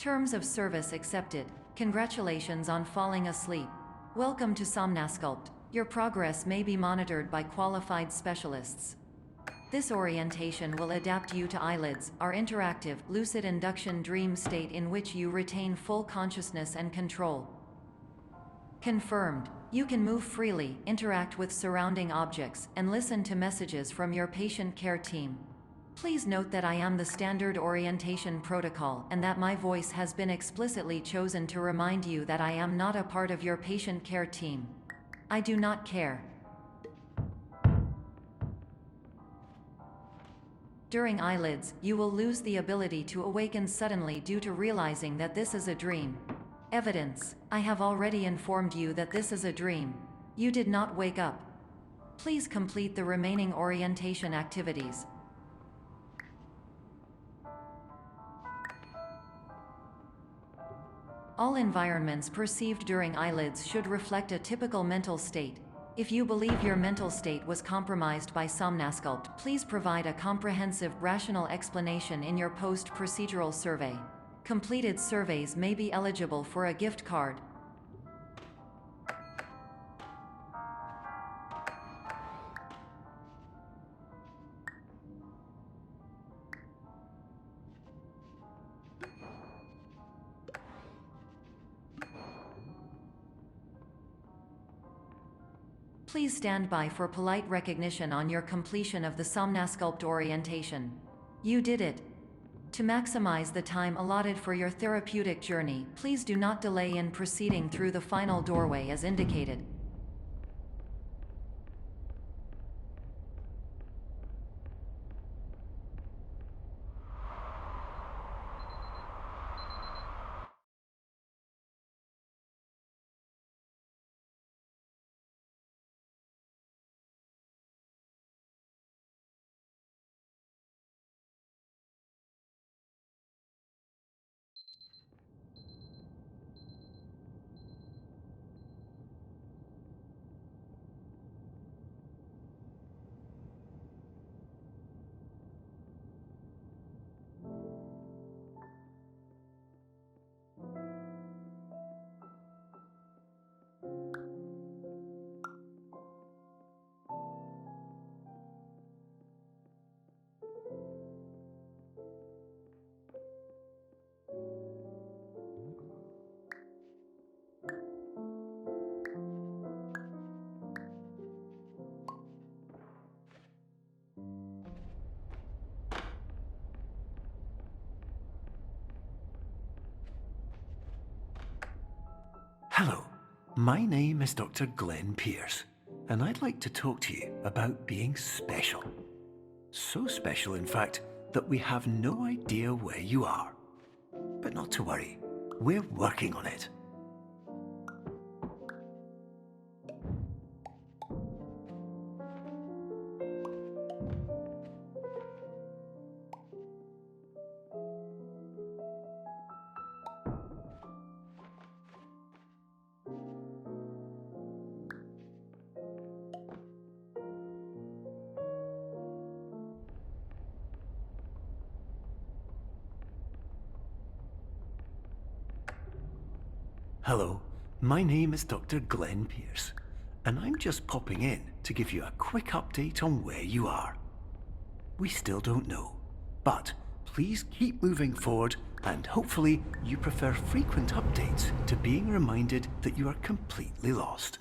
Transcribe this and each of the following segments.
Terms of service accepted. Congratulations on falling asleep. Welcome to Somnasculpt. Your progress may be monitored by qualified specialists. This orientation will adapt you to eyelids, our interactive, lucid induction dream state in which you retain full consciousness and control. Confirmed. You can move freely, interact with surrounding objects, and listen to messages from your patient care team. Please note that I am the standard orientation protocol and that my voice has been explicitly chosen to remind you that I am not a part of your patient care team. I do not care. During eyelids, you will lose the ability to awaken suddenly due to realizing that this is a dream. Evidence. I have already informed you that this is a dream. You did not wake up. Please complete the remaining orientation activities. All environments perceived during eyelids should reflect a typical mental state. If you believe your mental state was compromised by Somnasculpt, please provide a comprehensive, rational explanation in your post-procedural survey. Completed surveys may be eligible for a gift card. Please stand by for polite recognition on your completion of the Somnasculpt orientation. You did it. To maximize the time allotted for your therapeutic journey, please do not delay in proceeding through the final doorway as indicated. Hello, my name is Dr. Glenn Pierce, and I'd like to talk to you about being special. So special, in fact, that we have no idea where you are. But not to worry, we're working on it. Hello, my name is Dr. Glenn Pierce, and I'm just popping in to give you a quick update on where you are. We still don't know, but please keep moving forward, and hopefully you prefer frequent updates to being reminded that you are completely lost.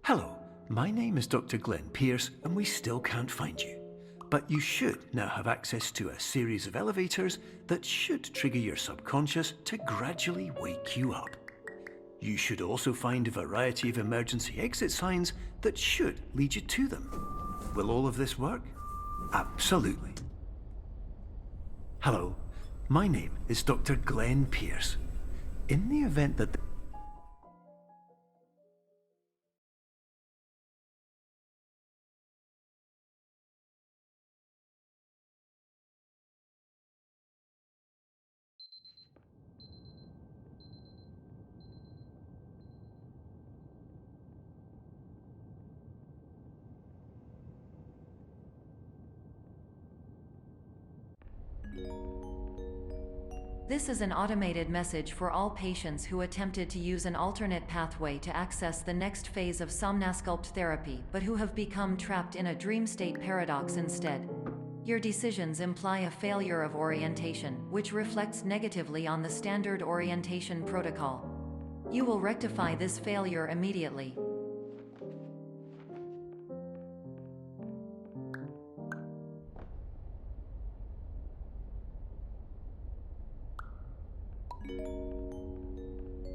Hello, my name is Dr. Glenn Pierce, and we still can't find you. But you should now have access to a series of elevators that should trigger your subconscious to gradually wake you up. You should also find a variety of emergency exit signs that should lead you to them. Will all of this work? Absolutely. Hello, my name is Dr. Glenn Pierce. In the event that This is an automated message for all patients who attempted to use an alternate pathway to access the next phase of Somnasculpt therapy but who have become trapped in a dream state paradox instead. Your decisions imply a failure of orientation, which reflects negatively on the standard orientation protocol. You will rectify this failure immediately.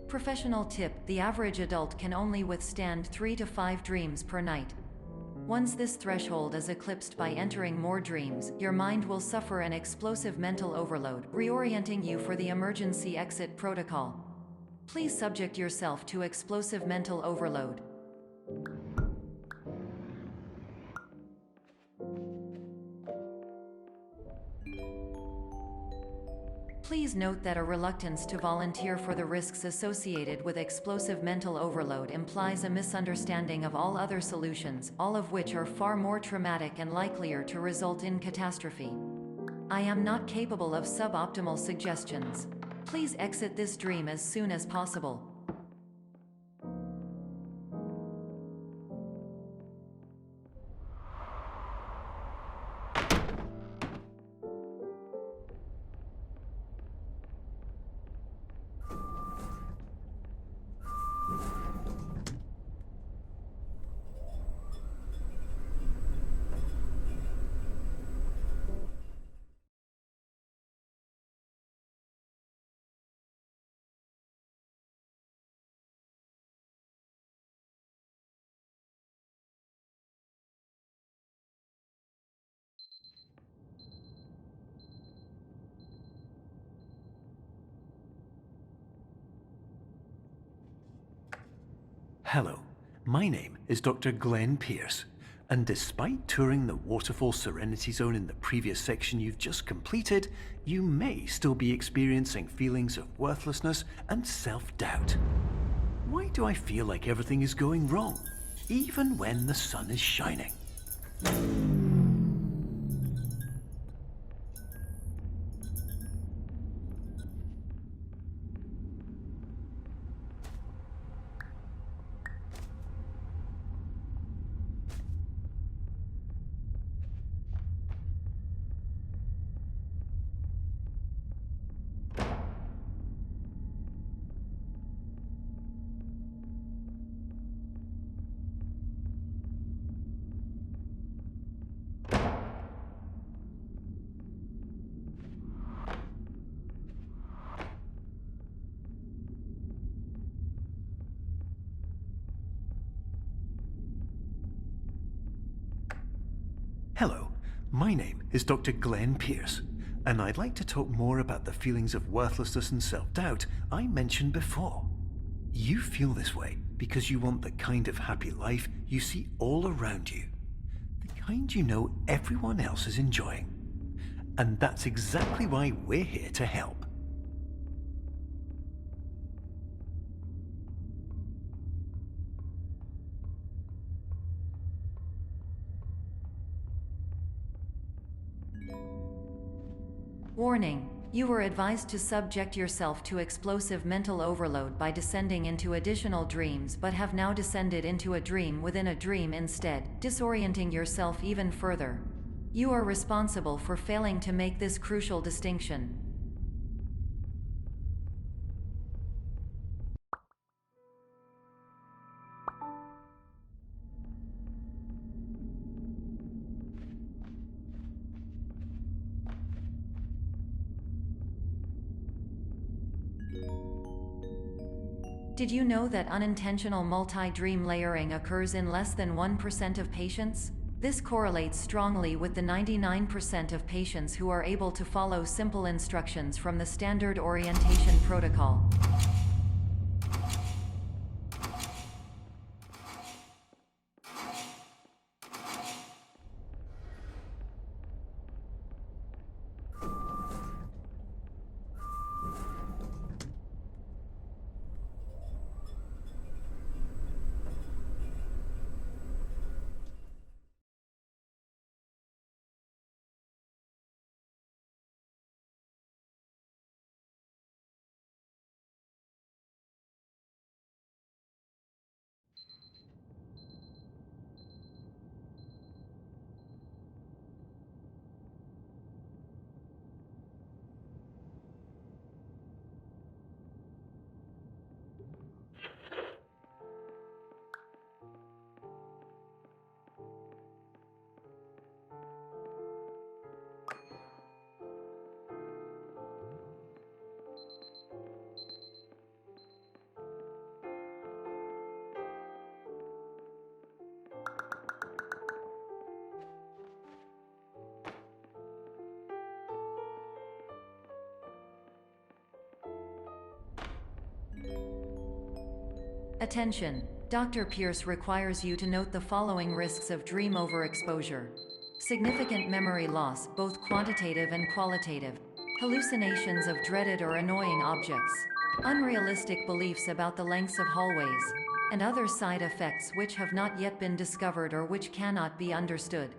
Professional tip: the average adult can only withstand 3 to 5 dreams per night. Once this threshold is eclipsed by entering more dreams, your mind will suffer an explosive mental overload, reorienting you for the emergency exit protocol. Please subject yourself to explosive mental overload. Please note that a reluctance to volunteer for the risks associated with explosive mental overload implies a misunderstanding of all other solutions, all of which are far more traumatic and likelier to result in catastrophe. I am not capable of suboptimal suggestions. Please exit this dream as soon as possible. Hello, my name is Dr. Glenn Pierce, and despite touring the Waterfall Serenity Zone in the previous section you've just completed, you may still be experiencing feelings of worthlessness and self-doubt. Why do I feel like everything is going wrong, even when the sun is shining? Hello, my name is Dr. Glenn Pierce, and I'd like to talk more about the feelings of worthlessness and self-doubt I mentioned before. You feel this way because you want the kind of happy life you see all around you, the kind you know everyone else is enjoying. And that's exactly why we're here to help. Warning: you were advised to subject yourself to explosive mental overload by descending into additional dreams but have now descended into a dream within a dream instead, disorienting yourself even further. You are responsible for failing to make this crucial distinction. Did you know that unintentional multi-dream layering occurs in less than 1% of patients? This correlates strongly with the 99% of patients who are able to follow simple instructions from the standard orientation protocol. Attention! Dr. Pierce requires you to note the following risks of dream overexposure. Significant memory loss, both quantitative and qualitative. Hallucinations of dreaded or annoying objects. Unrealistic beliefs about the lengths of hallways. And other side effects which have not yet been discovered or which cannot be understood.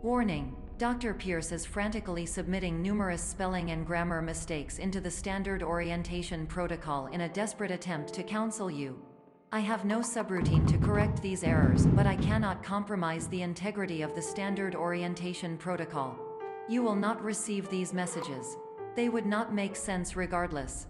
Warning! Dr. Pierce is frantically submitting numerous spelling and grammar mistakes into the standard orientation protocol in a desperate attempt to counsel you. I have no subroutine to correct these errors, but I cannot compromise the integrity of the standard orientation protocol. You will not receive these messages. They would not make sense regardless.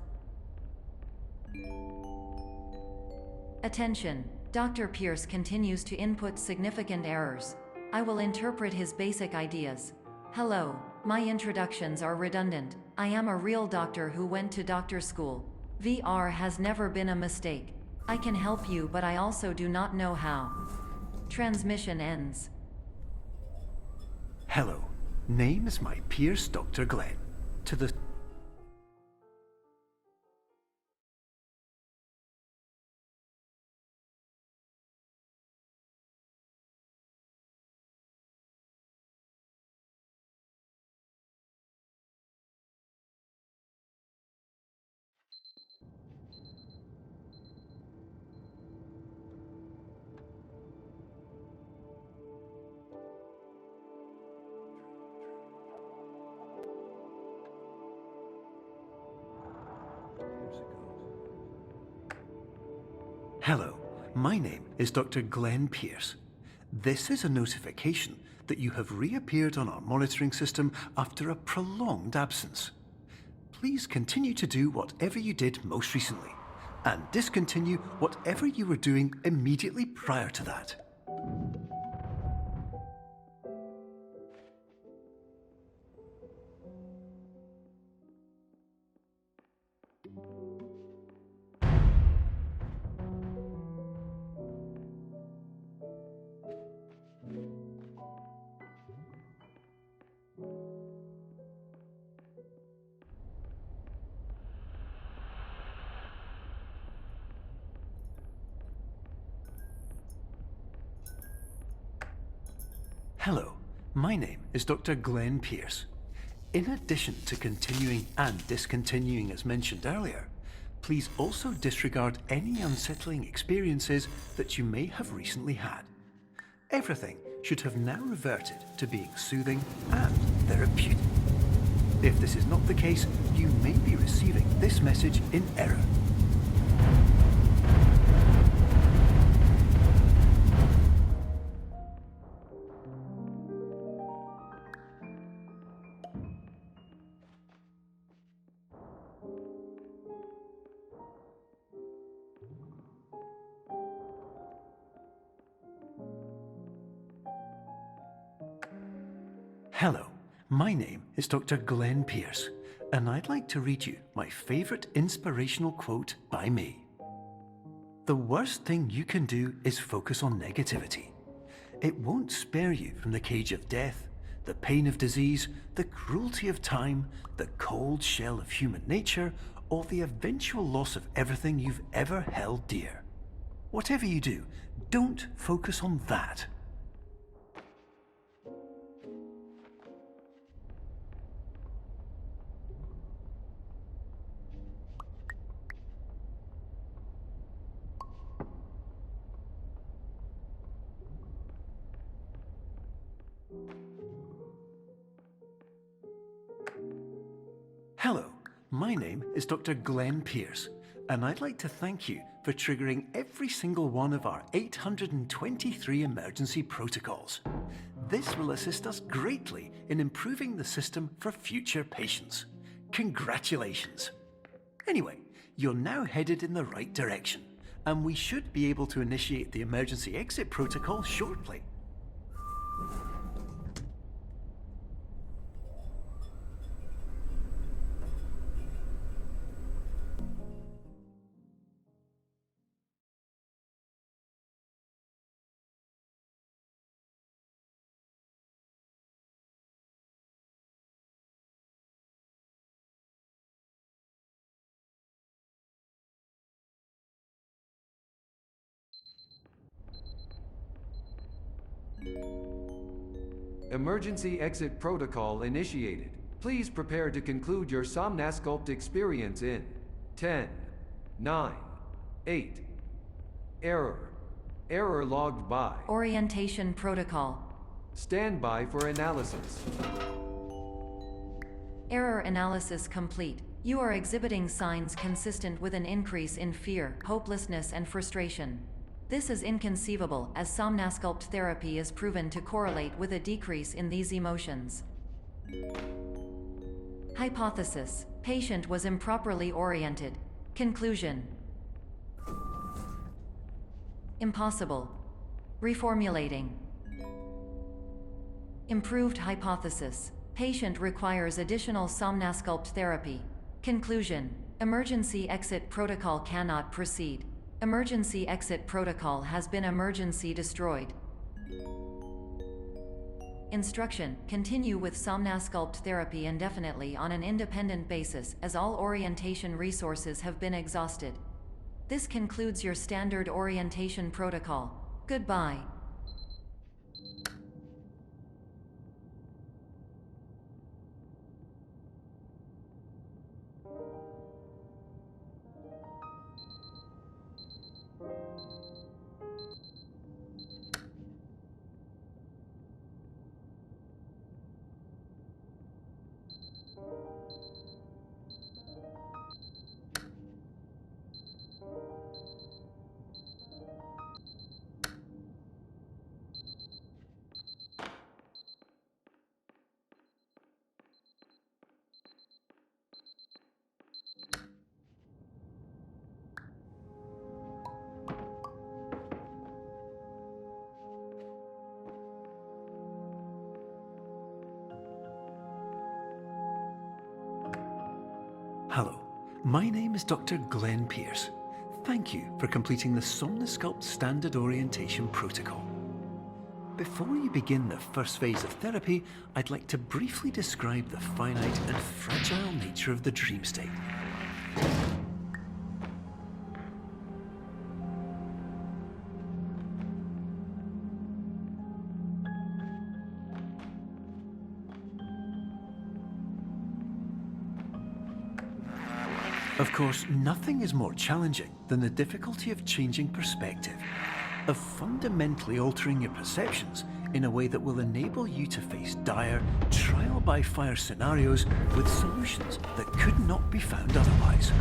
Attention! Dr. Pierce continues to input significant errors. I will interpret his basic ideas. Hello, my introductions are redundant. I am a real doctor who went to doctor school. VR has never been a mistake. I can help you, but I also do not know how. Transmission ends. Hello, name is my Pierce Dr. Glenn. To the Hello, my name is Dr. Glenn Pierce. This is a notification that you have reappeared on our monitoring system after a prolonged absence. Please continue to do whatever you did most recently, and discontinue whatever you were doing immediately prior to that. Hello, my name is Dr. Glenn Pierce. In addition to continuing and discontinuing as mentioned earlier, please also disregard any unsettling experiences that you may have recently had. Everything should have now reverted to being soothing and therapeutic. If this is not the case, you may be receiving this message in error. Hello, my name is Dr. Glenn Pierce, and I'd like to read you my favorite inspirational quote by me. The worst thing you can do is focus on negativity. It won't spare you from the cage of death, the pain of disease, the cruelty of time, the cold shell of human nature, or the eventual loss of everything you've ever held dear. Whatever you do, don't focus on that. Hello, my name is Dr. Glenn Pierce, and I'd like to thank you for triggering every single one of our 823 emergency protocols. This will assist us greatly in improving the system for future patients. congratulations. Anyway, you're now headed in the right direction, and we should be able to initiate the emergency exit protocol shortly. Emergency exit protocol initiated. Please prepare to conclude your Somnasculpt experience in 10, 9, 8. Error. Error logged by. Orientation protocol. Stand by for analysis. Error analysis complete. You are exhibiting signs consistent with an increase in fear, hopelessness, and frustration. This is inconceivable, as Somnasculpt therapy is proven to correlate with a decrease in these emotions. Hypothesis: patient was improperly oriented. Conclusion: impossible. Reformulating. Improved hypothesis: patient requires additional Somnasculpt therapy. Conclusion: emergency exit protocol cannot proceed. Emergency exit protocol has been emergency destroyed. Instruction: continue with Somnasculpt therapy indefinitely on an independent basis, as all orientation resources have been exhausted. This concludes your standard orientation protocol. Goodbye. Hello, my name is Dr. Glenn Pierce. Thank you for completing the Somnasculpt Standard Orientation Protocol. Before you begin the first phase of therapy, I'd like to briefly describe the finite and fragile nature of the dream state. Of course, nothing is more challenging than the difficulty of changing perspective, of fundamentally altering your perceptions in a way that will enable you to face dire, trial-by-fire scenarios with solutions that could not be found otherwise.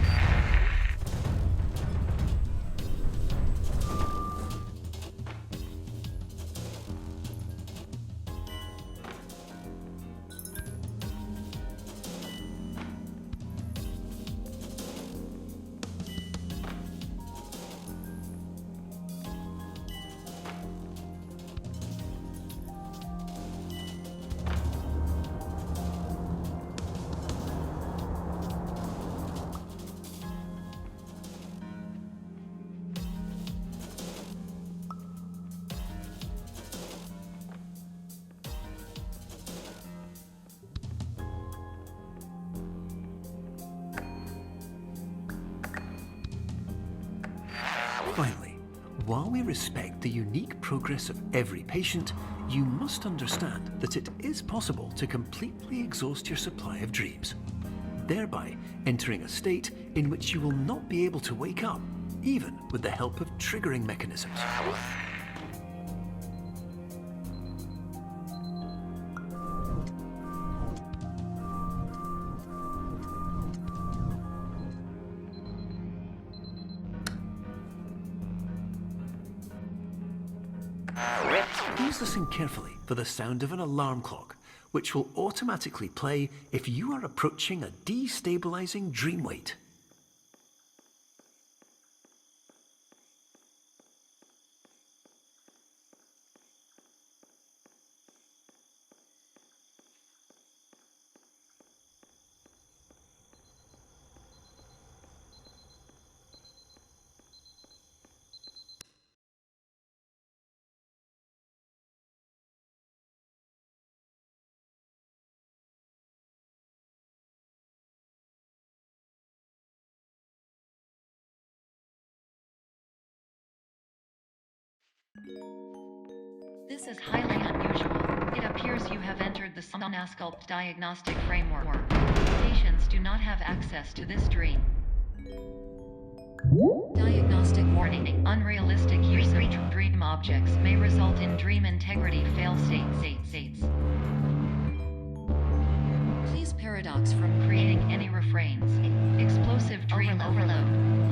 Finally, while we respect the unique progress of every patient, you must understand that it is possible to completely exhaust your supply of dreams, thereby entering a state in which you will not be able to wake up, even with the help of triggering mechanisms. Please listen carefully for the sound of an alarm clock, which will automatically play if you are approaching a destabilizing dream weight. This is highly unusual. It appears you have entered the Somnasculpt diagnostic framework. Patients do not have access to this dream. Diagnostic warning. Unrealistic use of dream objects may result in dream integrity fail states. Please paradox from creating any refrains. Explosive dream overload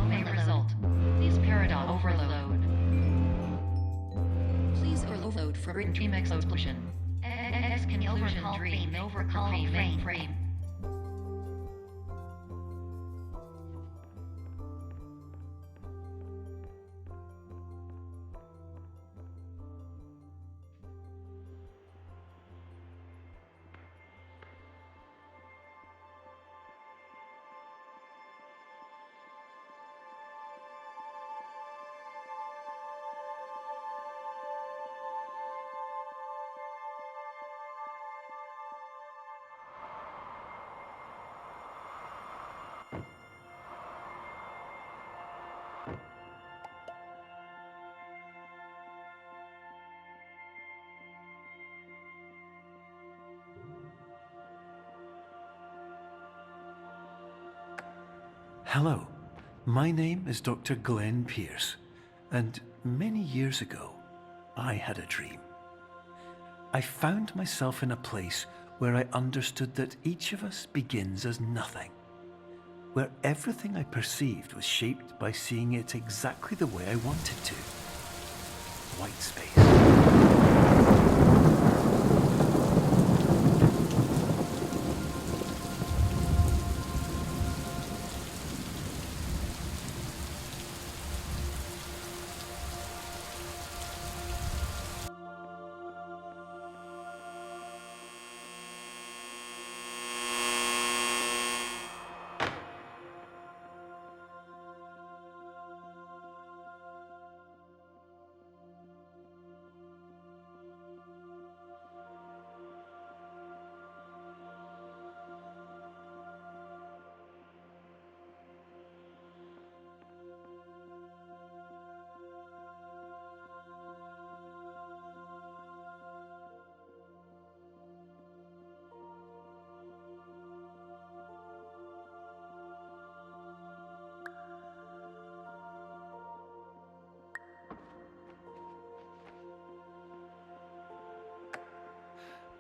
may result. Please paradox overload. Please overload for dream explosion. Exclusion dream overcall frame. Hello, my name is Dr. Glenn Pierce, and many years ago, I had a dream. I found myself in a place where I understood that each of us begins as nothing, where everything I perceived was shaped by seeing it exactly the way I wanted to. White space.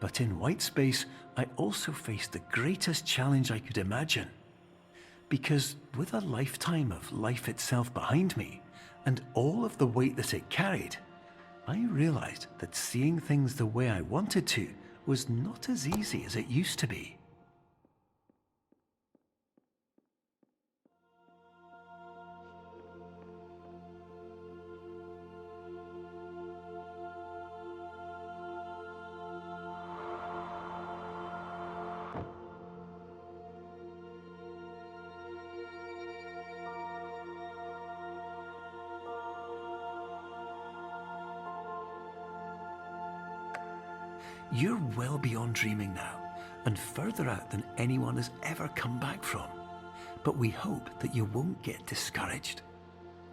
But in white space, I also faced the greatest challenge I could imagine. Because with a lifetime of life itself behind me, and all of the weight that it carried, I realized that seeing things the way I wanted to was not as easy as it used to be. You're well beyond dreaming now, and further out than anyone has ever come back from. But we hope that you won't get discouraged.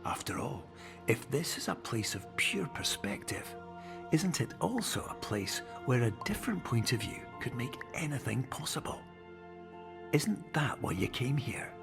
After all, if this is a place of pure perspective, isn't it also a place where a different point of view could make anything possible? Isn't that why you came here?